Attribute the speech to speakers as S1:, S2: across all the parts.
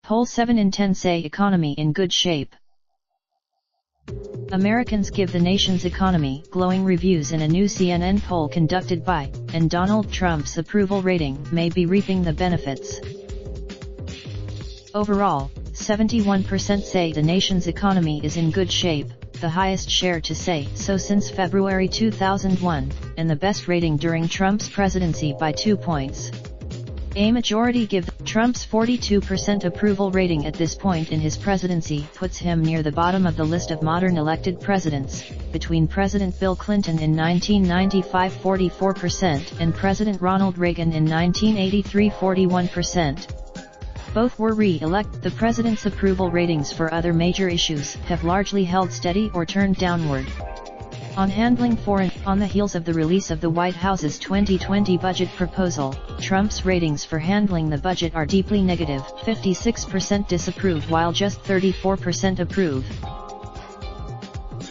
S1: Poll 7 in 10 say economy in good shape. Americans give the nation's economy glowing reviews in a new CNN poll conducted by, and Donald Trump's approval rating may be reaping the benefits. Overall, 71% say the nation's economy is in good shape, the highest share to say so since February 2001, and the best rating during Trump's presidency by 2 points. A majority give. Trump's 42% approval rating at this point in his presidency puts him near the bottom of the list of modern elected presidents, between President Bill Clinton in 1995 44% and President Ronald Reagan in 1983 41%. Both were re-elected. The president's approval ratings for other major issues have largely held steady or turned downward. On handling foreign, on the heels of the release of the White House's 2020 budget proposal, Trump's ratings for handling the budget are deeply negative, 56% disapprove while just 34% approve.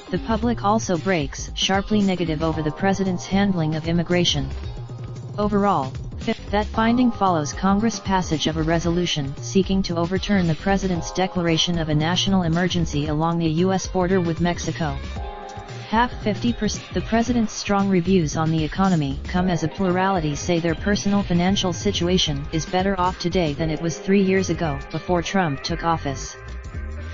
S1: The public also breaks sharply negative over the president's handling of immigration. Overall, that finding follows Congress' passage of a resolution seeking to overturn the president's declaration of a national emergency along the U.S. border with Mexico. Half 50%. The president's strong reviews on the economy come as a plurality say their personal financial situation is better off today than it was 3 years ago, before Trump took office.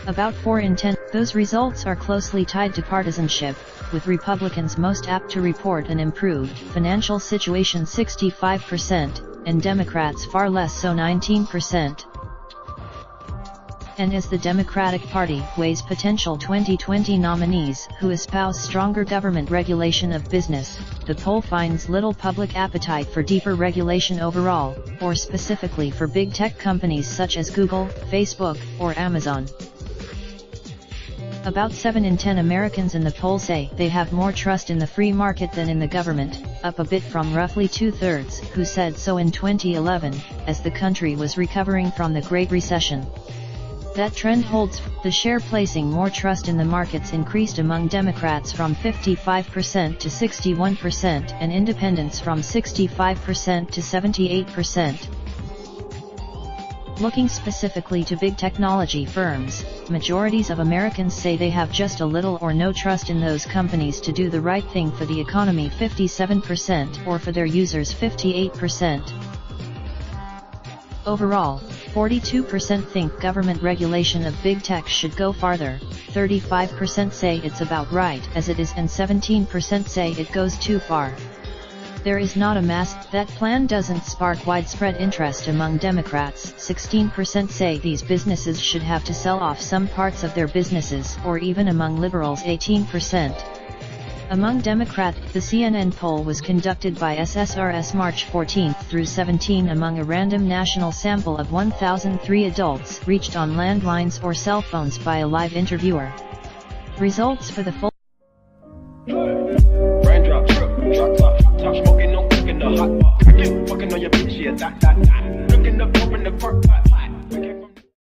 S1: About 4 in 10. Those results are closely tied to partisanship, with Republicans most apt to report an improved financial situation 65%, and Democrats far less so 19%. And as the Democratic Party weighs potential 2020 nominees who espouse stronger government regulation of business, the poll finds little public appetite for deeper regulation overall, or specifically for big tech companies such as Google, Facebook, or Amazon. About 7 in 10 Americans in the poll say they have more trust in the free market than in the government, up a bit from roughly 2/3 who said so in 2011, as the country was recovering from the Great Recession. That trend holds. The share placing more trust in the markets increased among Democrats from 55% to 61% and independents from 65% to 78%. Looking specifically to big technology firms, majorities of Americans say they have just a little or no trust in those companies to do the right thing for the economy 57% or for their users 58%. Overall, 42% think government regulation of big tech should go farther, 35% say it's about right as it is and 17% say it goes too far. There is not a mass. That plan doesn't spark widespread interest among Democrats. 16% say these businesses should have to sell off some parts of their businesses, or even among liberals 18%. Among Democrats, the CNN poll was conducted by SSRS March 14 through 17 among a random national sample of 1,003 adults reached on landlines or cell phones by a live interviewer. Results for the full
S2: Raindrop, drop top, top smoking, no cooking the hot pot. Fucking on your bitch, yeah, that. Looking up, open the park,